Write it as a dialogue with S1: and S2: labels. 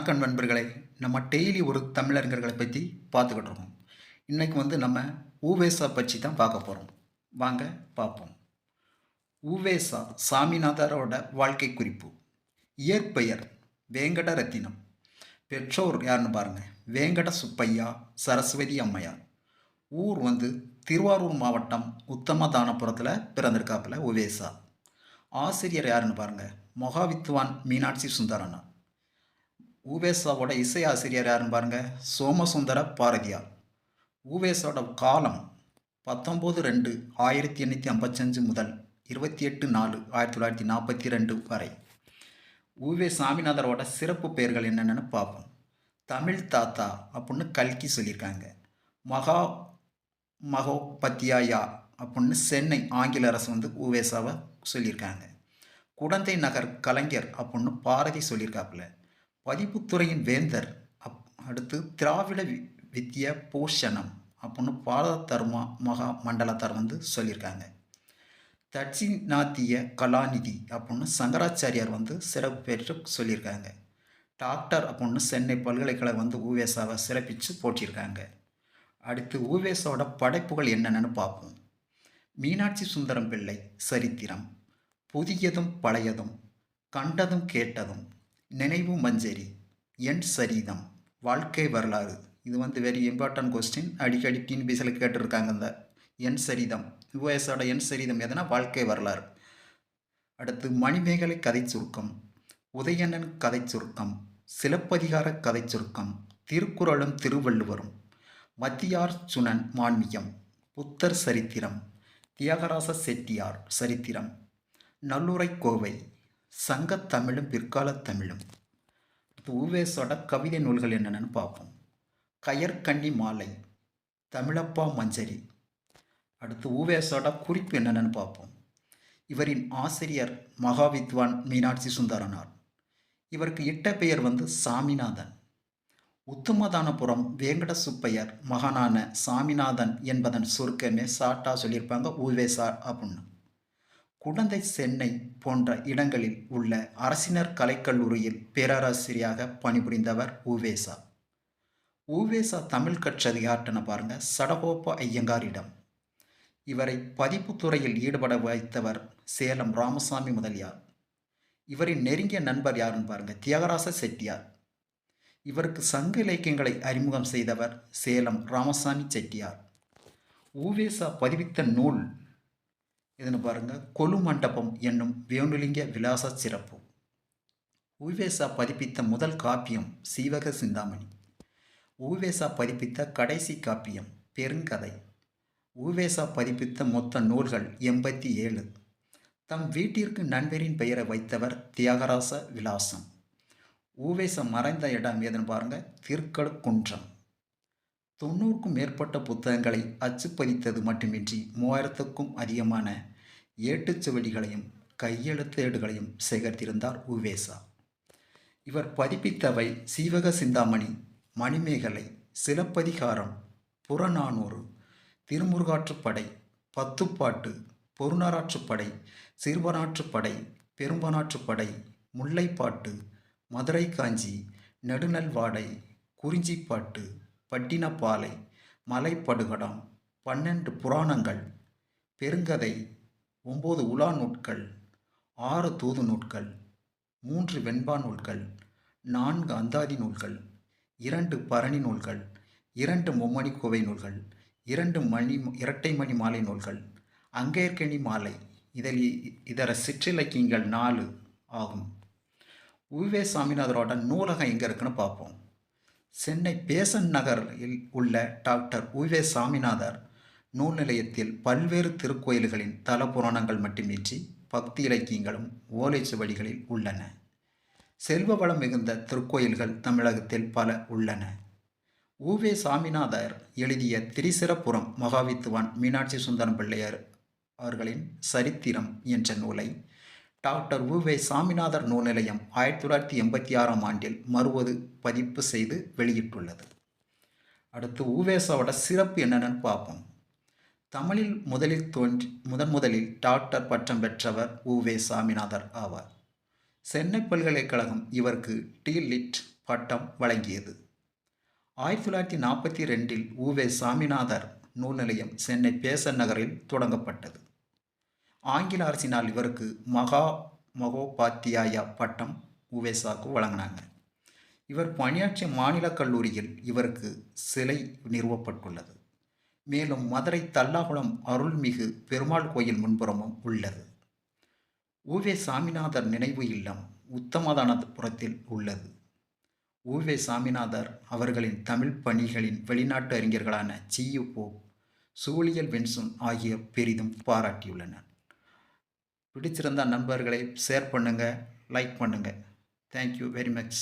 S1: வணக்கம் நண்பர்களே. நம்ம டெய்லி ஒரு தமிழறிஞர்களை பற்றி பார்த்துக்கிட்டு இருக்கோம். இன்னைக்கு நம்ம உவேசா பற்றி தான் பார்க்க போகிறோம். வாங்க பார்ப்போம். உவேசா சாமிநாதரோட வாழ்க்கை குறிப்பு. இயற்பெயர் வேங்கடரத்தினம். பெற்றோர் யாருன்னு பாருங்க. வேங்கட சுப்பையா, சரஸ்வதி அம்மையார். ஊர் திருவாரூர் மாவட்டம் உத்தமதானபுரத்தில் பிறந்திருக்காப்புல உவேசா. ஆசிரியர் யாருன்னு பாருங்க. மகாவித்வான் மீனாட்சி சுந்தரனார். உவேசாவோட இசை ஆசிரியர் யாருன்னு பாருங்க. சோமசுந்தர பாரதியார். உவேசாவோட காலம் 19/2/1855 முதல் 28/4/1942 வரை. உவே சாமிநாதரோட சிறப்பு பெயர்கள் என்னென்னு பார்ப்போம். தமிழ் தாத்தா அப்படின்னு கல்கி சொல்லியிருக்காங்க. மகா மகோபத்தியாயா அப்படின்னு சென்னை ஆங்கில அரசு உவேசாவை சொல்லியிருக்காங்க. குடந்தை நகர் கலைஞர் அப்படின்னு பாரதி சொல்லியிருக்காப்புல. பதிப்புத்துறையின் வேந்தர். அடுத்து திராவிட வித்ய பூஷணம் அப்படின்னு பாரத தர்மா மகா மண்டலத்தார் சொல்லியிருக்காங்க. தட்சிணாத்திய கலாநிதி அப்படின்னு சங்கராச்சாரியார் சிறப்பு பெற்று சொல்லியிருக்காங்க. டாக்டர் அப்படின்னு சென்னை பல்கலைக்கழகம் உவேசாவை சிறப்பித்து போட்டியிருக்காங்க. அடுத்து உவேசாவோட படைப்புகள் என்னென்னு பார்ப்போம். மீனாட்சி சுந்தரம் பிள்ளை சரித்திரம், புதியதும் பழையதும், கண்டதும் கேட்டதும், நினைவு மஞ்சரி, என் சரிதம், வாழ்க்கை வரலாறு. இது வெரி இம்பார்ட்டன்ட் கொஸ்டின். அடிக்கடி டிஎன்பிஎஸ்சியில் கேட்டிருக்காங்க. இந்த என் சரிதம், யுஎஸோட என் சரிதம் எதனா வாழ்க்கை வரலாறு. அடுத்து மணிமேகலை கதை சுருக்கம், உதயணன் கதை சுருக்கம், சிலப்பதிகார கதை சுருக்கம், திருக்குறளும் திருவள்ளுவரும், மத்தியார்ச்சுனன் மான்மியம், புத்தர் சரித்திரம், தியாகராச செட்டியார் சரித்திரம், நல்லுரை கோவை, சங்கத்தமிழும் பிற்காலத் தமிழும். உவேசோட கவிதை நூல்கள் என்னென்னு பார்ப்போம். கயற்கண்ணி மாலை, தமிழப்பா மஞ்சரி. அடுத்து உவேசோட குறிப்பு என்னென்னு பார்ப்போம். இவரின் ஆசிரியர் மகாவித்வான் மீனாட்சி சுந்தரனார். இவருக்கு இட்ட பெயர் சாமிநாதன். உத்தமதானபுரம் வேங்கட சுப்பையர் மகனான சாமிநாதன் என்பதன் சுருக்கமே சாட்டா சொல்லியிருப்பாங்க உவேசா அப்படின்னு. குடந்தை, சென்னை போன்ற இடங்களில் உள்ள அரசினர் கலைக்கல்லூரியில் பேராசிரியராக பணிபுரிந்தவர் உவேசா. உவேசா தமிழ் கற்றது யார்ட்டுன்னு பாருங்க. சடகோப்ப ஐயங்காரிடம். இவரை பதிப்பு துறையில் ஈடுபட வைத்தவர் சேலம் ராமசாமி முதலியார். இவரின் நெருங்கிய நண்பர் யாருன்னு பாருங்க. தியாகராச செட்டியார். இவருக்கு சங்க இலக்கியங்களை அறிமுகம் செய்தவர் சேலம் ராமசாமி செட்டியார். உவேசா பதிவித்த நூல் இதுன்னு பாருங்க. கொலு மண்டபம் என்னும் வேணுலிங்க விலாச சிறப்பு. உவேசா பதிப்பித்த முதல் காப்பியம் சீவக சிந்தாமணி. உவேசா பதிப்பித்த கடைசி காப்பியம் பெருங்கதை. உவேசா பதிப்பித்த மொத்த நூல்கள் 87. தம் வீட்டிற்கு நண்பரின் பெயரை வைத்தவர் தியாகராச விலாசம். உவேசா மறைந்த இடம் எதுன்னு பாருங்க. திருக்கழுக்குன்றம். 90க்கும் மேற்பட்ட புத்தகங்களை அச்சுப்பதித்தது மட்டுமின்றி 3000க்கும் அதிகமான ஏட்டுச்சுவடிகளையும் கையெழுத்தேடுகளையும் சேகரித்திருந்தார் உவேசா. இவர் பதிப்பித்தவை சீவக சிந்தாமணி, மணிமேகலை, சிலப்பதிகாரம், புறநானூறு, திருமுருகாற்றுப்படை, பத்துப்பாட்டு, பொருநராற்றுப்படை, சிறுவனாற்றுப்படை, பெரும்பனாற்றுப்படை, முல்லைப்பாட்டு, மதுரை காஞ்சி, நெடுநல்வாடை, குறிஞ்சிப்பாட்டு, பட்டினப்பாலை, மலைப்படுகடம், 12 புராணங்கள், பெருங்கதை, 9 உலா நூட்கள், 6 தூது நூட்கள், 3 வெண்பா நூல்கள், 4 அந்தாதி நூல்கள், 2 பரணி நூல்கள், 2 மும்மணி கோவை நூல்கள், 2 இரட்டை மணி மாலை நூல்கள், அங்கேற்கனி மாலை, இதர சிற்றிலக்கியங்கள் 4 ஆகும். உவே சாமிநாதரோட நூலகம் எங்கே இருக்குன்னு பார்ப்போம். சென்னை பேசன் நகரில் உள்ள டாக்டர் உவே சாமிநாதர் நூல் நிலையத்தில் பல்வேறு திருக்கோயில்களின் தல புராணங்கள் மட்டுமின்றி பக்தி இலக்கியங்களும் ஓலைச்சுவடிகளில் உள்ளன. செல்வ வளம் மிகுந்த திருக்கோயில்கள் தமிழகத்தில் பல உள்ளன. உவே சாமிநாதர் எழுதிய திரிசிரபுரம் மகாவித்வான் மீனாட்சி சுந்தரம் பிள்ளையார் அவர்களின் சரித்திரம் என்ற நூலை டாக்டர் உவே சாமிநாதர் நூல் நிலையம் 1986ஆம் ஆண்டில் பதிப்பு செய்து வெளியிட்டுள்ளது. அடுத்து உவேசாவோட சிறப்பு என்னென்னு பார்ப்போம். தமிழில் முதலில் டாக்டர் பட்டம் பெற்றவர் உவே சாமிநாதர் ஆவார். சென்னை பல்கலைக்கழகம் இவருக்கு டி.லிட் பட்டம் வழங்கியது. 1942 உவே சாமிநாதர் நூல் நிலையம் சென்னை பேசன் நகரில் தொடங்கப்பட்டது. ஆங்கில அரசினால் இவருக்கு மகோபாத்தியாயா பட்டம் உவேசாவுக்கு வழங்கினாங்க. இவர் பணியாற்றிய மாநிலக் கல்லூரியில் இவருக்கு சிலை நிறுவப்பட்டுள்ளது. மேலும் மதுரை தல்லாகுளம் அருள்மிகு பெருமாள் கோயில் முன்புறமும் உள்ளது. உவே சாமிநாதர் நினைவு இல்லம் உத்தமதானபுரத்தில் உள்ளது. உவே சாமிநாதர் அவர்களின் தமிழ் பணிகளின் வெளிநாட்டு அறிஞர்களான ஜி.யு. போப், சூழியல் வின்சன் ஆகிய பெரிதும் பாராட்டியுள்ளனர். பிடிச்சிருந்த நண்பர்களை ஷேர் பண்ணுங்கள், லைக் பண்ணுங்கள். Thank you very much.